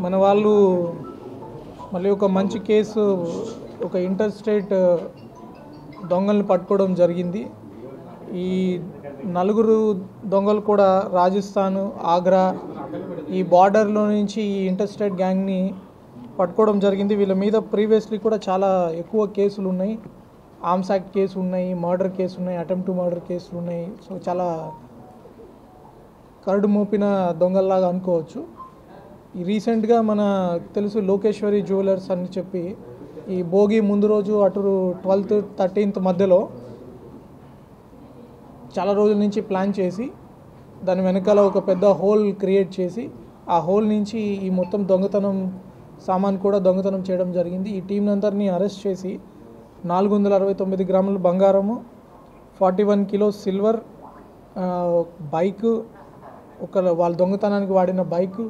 మన వాళ్ళు మళ్ళీ ఒక మంచి కేసు, ఒక ఇంటర్ స్టేట్ దొంగల్ని పట్టుకోవడం జరిగింది. ఈ నలుగురు దొంగలు కూడా రాజస్థాన్, ఆగ్రా ఈ బార్డర్లో నుంచి ఈ ఇంటర్ స్టేట్ గ్యాంగ్ని పట్టుకోవడం జరిగింది. వీళ్ళ మీద ప్రీవియస్లీ కూడా చాలా ఎక్కువ కేసులు ఉన్నాయి. ఆర్మ్స్ యాక్ట్ కేసు ఉన్నాయి, మర్డర్ కేసు ఉన్నాయి, అటెంప్ట్ టు మర్డర్ కేసులు ఉన్నాయి. సో చాలా కరడు మోపిన దొంగల్లాగా అనుకోవచ్చు. ఈ రీసెంట్గా మన తెలుసు లోకేశ్వరి జ్యువెలర్స్ అని చెప్పి ఈ భోగి ముందు రోజు అటు 12th 13th మధ్యలో చాలా రోజుల నుంచి ప్లాన్ చేసి దాని వెనకాల ఒక పెద్ద హోల్ క్రియేట్ చేసి ఆ హోల్ నుంచి ఈ మొత్తం దొంగతనం సామాన్ కూడా దొంగతనం చేయడం జరిగింది. ఈ టీం అందరినీ అరెస్ట్ చేసి 469 గ్రాముల బంగారము, 41 కిలోస్ సిల్వర్, బైక్, వాళ్ళ దొంగతనానికి వాడిన బైక్,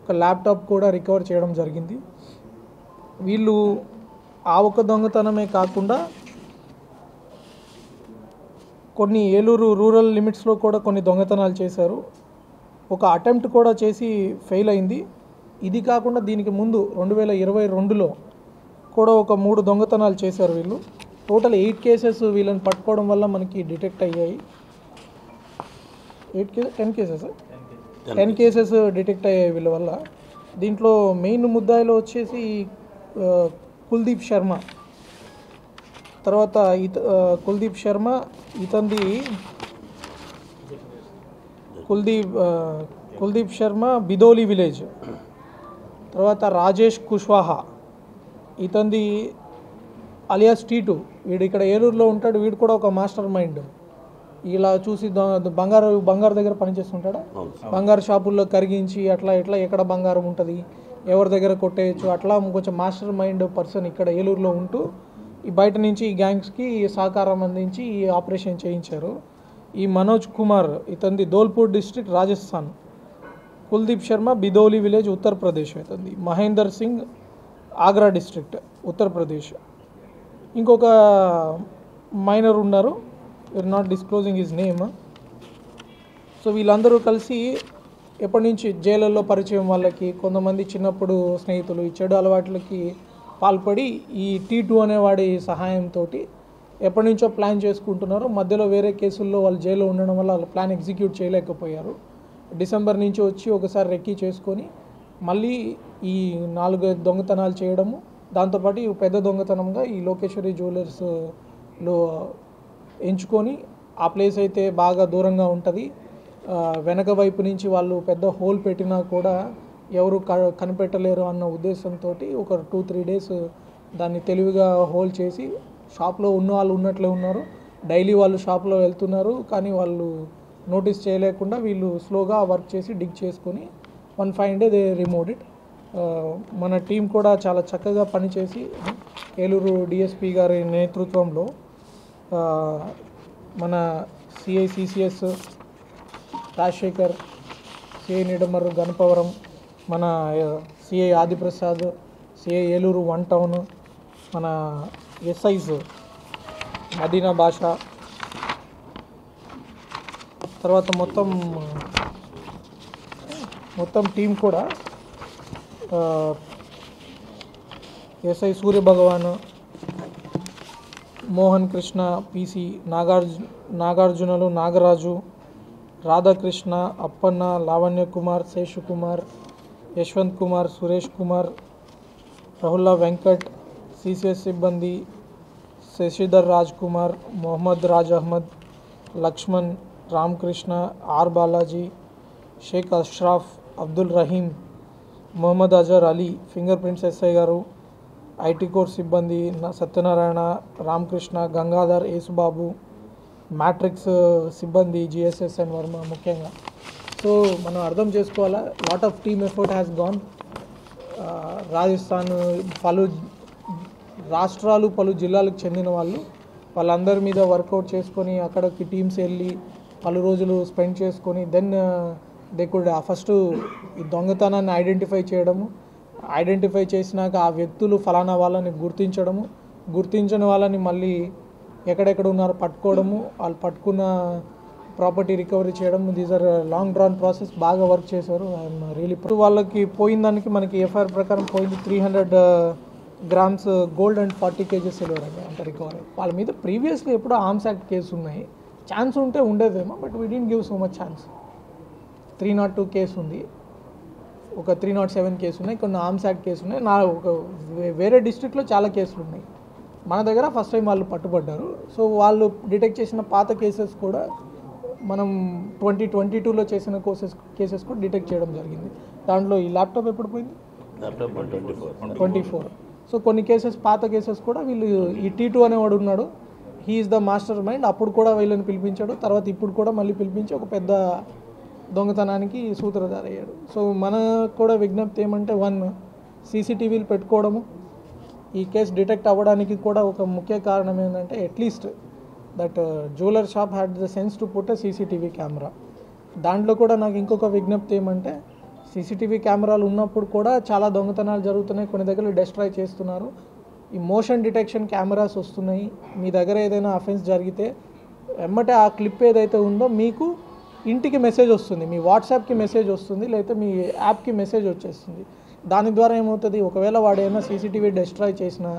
ఒక ల్యాప్టాప్ కూడా రికవర్ చేయడం జరిగింది. వీళ్ళు ఆ ఒక్క దొంగతనమే కాకుండా కొన్ని ఏలూరు రూరల్ లిమిట్స్లో కూడా కొన్ని దొంగతనాలు చేశారు. ఒక అటెంప్ట్ కూడా చేసి ఫెయిల్ అయింది. ఇది కాకుండా దీనికి ముందు 2022లో కూడా ఒక 3 దొంగతనాలు చేశారు వీళ్ళు. టోటల్ 8 కేసెస్ వీళ్ళని పట్టుకోవడం వల్ల మనకి డిటెక్ట్ అయ్యాయి. 10 కేసెస్ డిటెక్ట్ అయ్యాయి వీళ్ళ వల్ల. దీంట్లో మెయిన్ ముద్దాయిలో వచ్చేసి కుల్దీప్ శర్మ. తర్వాత కుల్దీప్ శర్మ, ఇతంది కుల్దీప్ శర్మ బిదోలి విలేజ్. తర్వాత రాజేష్ కుష్వాహా, ఇతంది అలియాస్ టీ2. వీడు ఇక్కడ ఏలూరులో ఉంటాడు. వీడు కూడా ఒక మాస్టర్ మైండ్. ఇలా చూసి బంగారు దగ్గర పనిచేస్తుంటాడు. బంగారు షాపుల్లో కరిగించి అట్లా ఇట్లా ఎక్కడ బంగారం ఉంటుంది, ఎవరి దగ్గర కొట్టేయచ్చు, అట్లా కొంచెం మాస్టర్ మైండ్ పర్సన్ ఇక్కడ ఏలూరులో ఉంటూ ఈ బయట నుంచి ఈ గ్యాంగ్స్కి సహకారం అందించి ఈ ఆపరేషన్ చేయించారు. ఈ మనోజ్ కుమార్, ఇతంది ధోల్పూర్ డిస్ట్రిక్ట్ రాజస్థాన్. కుల్దీప్ శర్మ బిదోలి విలేజ్ ఉత్తరప్రదేశ్. ఇతంది మహేందర్ సింగ్ ఆగ్రా డిస్ట్రిక్ట్ ఉత్తరప్రదేశ్. ఇంకొక మైనర్ ఉన్నారు, we're not disclosing his name. So వీళ్ళందరూ కలిసి ఎప్పటి నుంచి జైళ్ళల్లో పరిచయం వాళ్ళకి, కొంతమంది చిన్నప్పుడు స్నేహితులు, ఈ చెడు అలవాట్లకి పాల్పడి ఈ టీ2 అనేవాడి సహాయంతో ఎప్పటి నుంచో ప్లాన్ చేసుకుంటున్నారు. మధ్యలో వేరే కేసుల్లో వాళ్ళు జైల్లో ఉండడం వల్ల వాళ్ళ ప్లాన్ ఎగ్జిక్యూట్ చేయలేకపోయారు. డిసెంబర్ నుంచి వచ్చి ఒకసారి రెక్కీ చేసుకొని మళ్ళీ ఈ 4 దొంగతనాలు చేయడము, దాంతోపాటు పెద్ద దొంగతనంగా ఈ లోకేశ్వరి జ్యువెలర్స్లో ఎంచుకొని, ఆ ప్లేస్ అయితే బాగా దూరంగా ఉంటుంది, వెనక వైపు నుంచి వాళ్ళు పెద్ద హోల్ పెట్టినా కూడా ఎవరు కనిపెట్టలేరు అన్న ఉద్దేశంతో ఒక 2-3 డేస్ దాన్ని తెలివిగా హోల్ చేసి షాప్లో ఉన్న వాళ్ళు ఉన్నట్లే ఉన్నారు. డైలీ వాళ్ళు షాప్లో వెళ్తున్నారు, కానీ వాళ్ళు నోటీస్ చేయలేకుండా వీళ్ళు స్లోగా వర్క్ చేసి డిగ్ చేసుకొని 1 fine day they removed it. మన టీం కూడా చాలా చక్కగా పనిచేసి ఏలూరు డిఎస్పి గారి నేతృత్వంలో మన CI CCS Rajasekhar, CI Nidamarru Ganapavaram, మన CI Adiprasad, CI Eluru 1 town, మన ఎస్ఐస్ మదీనా భాష, తర్వాత మొత్తం టీం కూడా ఎస్ఐ సూర్యభగవాన్, మోహన్ కృష్ణ, పిసి నాగార్జునలు, నాగరాజు, రాధాకృష్ణ, అప్పన్న, లావణ్య కుమార్, శేషుకుమార్, యశ్వంత్ కుమార్, సురేష్ కుమార్, రహుల్లా వెంకట్, సిసిఎస్ సిబ్బంది Sasidhar Raj Kumar, Mohammed Raj Ahmed, Lakshman, Ramakrishna, R Balaji, Sheikh Ashraf, Abdul Rahim, Mohammed Azhar Ali, finger prints SI గారు, ఐటీ కోర్ సిబ్బంది సత్యనారాయణ, రామకృష్ణ, గంగాధర్, యేసుబాబు, మ్యాట్రిక్స్ సిబ్బంది జిఎస్ఎస్ఎన్ వర్మ ముఖ్యంగా. సో మనం అర్థం చేసుకోవాలా, lot of team effort has gone. Rajasthan పలు రాష్ట్రాలు, పలు జిల్లాలకు చెందిన వాళ్ళందరి మీద వర్కౌట్ చేసుకొని అక్కడికి టీమ్స్ వెళ్ళి పలు రోజులు స్పెండ్ చేసుకొని దెన్ దే కుడ్ ఫస్ట్ ఈ దొంగతనాన్ని ఐడెంటిఫై చేసినాక ఆ వ్యక్తులు ఫలానా వాళ్ళని గుర్తించని వాళ్ళని మళ్ళీ ఎక్కడెక్కడ ఉన్నారో పట్టుకోవడము, వాళ్ళు పట్టుకున్న ప్రాపర్టీ రికవరీ చేయడం, these are long drawn process. బాగా వర్క్ చేశారు. ఐఎమ్ రియలీ వాళ్ళకి పోయిన దానికి మనకి ఎఫ్ఐఆర్ ప్రకారం పోయింది 300 grams gold and 40 kgs silver అండి అంటే రికవరీ. వాళ్ళ మీద ప్రీవియస్గా ఎప్పుడో ఆర్మ్స్ యాక్ట్ కేసు ఉన్నాయి. ఛాన్స్ ఉంటే ఉండేదేమో, but we didn't give so much chance. 302 case ఉంది, ఒక 307 కేసు ఉన్నాయి, కొన్ని ఆర్మ్స్ యాక్ట్ కేసు ఉన్నాయి. ఒక వేరే డిస్ట్రిక్ట్లో చాలా కేసులు ఉన్నాయి. మన దగ్గర ఫస్ట్ టైం వాళ్ళు పట్టుబడ్డారు. సో వాళ్ళు డిటెక్ట్ చేసిన పాత కేసెస్ కూడా మనం 2022లో చేసిన కేసెస్ కూడా డిటెక్ట్ చేయడం జరిగింది. దాంట్లో ఈ ల్యాప్టాప్ ఎప్పుడు పోయింది? 24. సో కొన్ని కేసెస్, పాత కేసెస్ కూడా వీళ్ళు, ఈ T2 అనేవాడు ఉన్నాడు, హీఈస్ ద మాస్టర్ మైండ్. అప్పుడు కూడా వీళ్ళని పిలిపించాడు, తర్వాత ఇప్పుడు కూడా మళ్ళీ పిలిపించి ఒక పెద్ద దొంగతనానికి సూత్రధార అయ్యాడు. సో మన కూడా విజ్ఞప్తి ఏమంటే, 1 CCTVలు పెట్టుకోవడము. ఈ కేసు డిటెక్ట్ అవ్వడానికి కూడా ఒక ముఖ్య కారణం ఏంటంటే, at least that jeweller shop had the sense to put CCTV camera. దాంట్లో కూడా నాకు ఇంకొక విజ్ఞప్తి ఏమంటే, CCTV కెమెరాలు ఉన్నప్పుడు కూడా చాలా దొంగతనాలు జరుగుతున్నాయి, కొన్ని దగ్గర డెస్ట్రాయ్ చేస్తున్నారు. ఈ మోషన్ డిటెక్షన్ కెమెరాస్ వస్తున్నాయి. మీ దగ్గర ఏదైనా అఫెన్స్ జరిగితే వెంబటే ఆ క్లిప్ ఏదైతే ఉందో మీకు ఇంటికి మెసేజ్ వస్తుంది, మీ వాట్సాప్కి మెసేజ్ వస్తుంది, లేకపోతే మీ యాప్కి మెసేజ్ వచ్చేస్తుంది. దాని ద్వారా ఏమవుతుంది, ఒకవేళ వాడు ఏమైనా CCTV డెస్ట్రాయ్ చేసినా,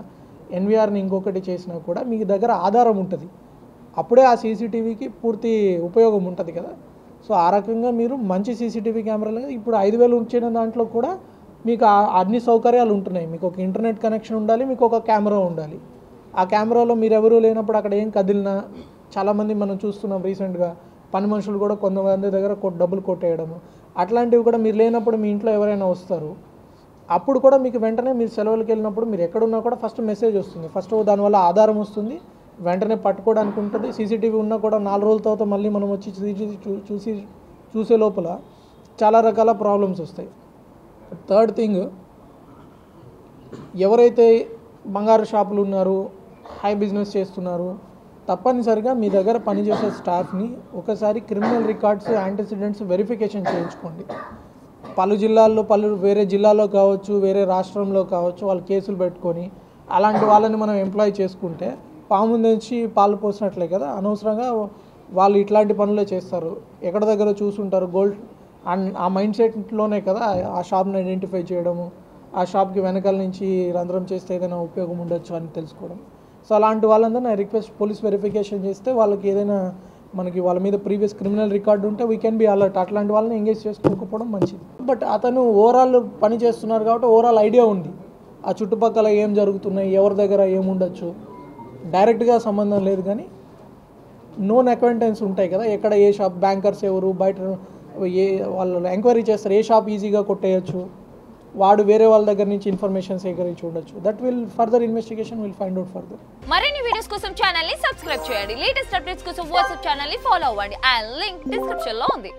NVRని ఇంకొకటి చేసినా కూడా మీ దగ్గర ఆధారం ఉంటుంది. అప్పుడే ఆ CCTVకి పూర్తి ఉపయోగం ఉంటుంది కదా. సో ఆ రకంగా మీరు మంచి CCTV కెమెరాలు, ఇప్పుడు 5,000 ఉంచిన దాంట్లో కూడా మీకు అన్ని సౌకర్యాలు ఉంటున్నాయి. మీకు ఒక ఇంటర్నెట్ కనెక్షన్ ఉండాలి, మీకు ఒక కెమెరా ఉండాలి. ఆ కెమెరాలో మీరు ఎవరూ లేనప్పుడు అక్కడ ఏం కదిలినా, చాలామంది మనం చూస్తున్నాం రీసెంట్గా, పని మనుషులు కూడా కొంతమంది దగ్గర డబ్బులు కొట్టేయడము, అట్లాంటివి కూడా మీరు లేనప్పుడు మీ ఇంట్లో ఎవరైనా వస్తారు, అప్పుడు కూడా మీకు వెంటనే మీరు సెలవులకు వెళ్ళినప్పుడు మీరు ఎక్కడున్నా కూడా ఫస్ట్ మెసేజ్ వస్తుంది. ఫస్ట్ దానివల్ల ఆధారం వస్తుంది, వెంటనే పట్టుకోవడానికి ఉంటుంది. CCTV ఉన్నా కూడా 4 రోజుల తర్వాత మళ్ళీ మనం వచ్చి చూసే లోపల చాలా రకాల ప్రాబ్లమ్స్ వస్తాయి. థర్డ్ థింగ్, ఎవరైతే బంగారు షాపులు ఉన్నారు, హై బిజినెస్ చేస్తున్నారు, తప్పనిసరిగా మీ దగ్గర పనిచేసే స్టాఫ్ని ఒకసారి క్రిమినల్ రికార్డ్స్, యాంటిసిడెంట్స్ వెరిఫికేషన్ చేయించుకోండి. పలు జిల్లాల్లో, వేరే జిల్లాలో కావచ్చు, వేరే రాష్ట్రంలో కావచ్చు, వాళ్ళు కేసులు పెట్టుకొని అలాంటి వాళ్ళని మనం ఎంప్లాయ్ చేసుకుంటే పాము నుంచి పాలు పోసినట్లే కదా. అనవసరంగా వాళ్ళు ఇట్లాంటి పనులే చేస్తారు. ఎక్కడ దగ్గర చూసుంటారు గోల్డ్, ఆ మైండ్ సెట్లోనే కదా ఆ షాప్ని ఐడెంటిఫై చేయడము, ఆ షాప్కి వెనకాల నుంచి రంధ్రం చేస్తే ఏదైనా ఉపయోగం ఉండొచ్చు అని తెలుసుకోవడం. సో అలాంటి వాళ్ళందరూ నా రిక్వెస్ట్, పోలీస్ వెరిఫికేషన్ చేస్తే వాళ్ళకి ఏదైనా మనకి వాళ్ళ మీద ప్రీవియస్ క్రిమినల్ రికార్డు ఉంటే వీ కెన్ బి అలర్ట్. అట్లాంటి వాళ్ళని ఎంగేజ్ చేసుకోకపోవడం మంచిది. బట్ అతను ఓవరాల్ పని చేస్తున్నారు కాబట్టి ఓవరాల్ ఐడియా ఉంది, ఆ చుట్టుపక్కల ఏం జరుగుతున్నాయి, ఎవరి దగ్గర ఏముండొచ్చు, డైరెక్ట్గా సంబంధం లేదు. కానీ నోన్ అక్వైంటెన్స్ ఉంటాయి కదా, ఎక్కడ ఏ షాప్, బ్యాంకర్స్ ఎవరు, బయట వాళ్ళు ఎంక్వైరీ చేస్తారు, ఏ షాప్ ఈజీగా కొట్టేయచ్చు, వాడు వేరే వాళ్ళ దగ్గర నుంచి ఇన్ఫర్మేషన్ సేకరించి ఉండొచ్చు. That will further investigation will find out further. మరిన్ని వీడియోస్ కోసం ఛానల్ ని సబ్స్క్రైబ్ చేయండి. లేటెస్ట్ అప్డేట్స్ కోసం వాట్సాప్ ఛానల్ ని ఫాలో అవ్వండి. ఆ లింక్ డిస్క్రిప్షన్ లో ఉంది.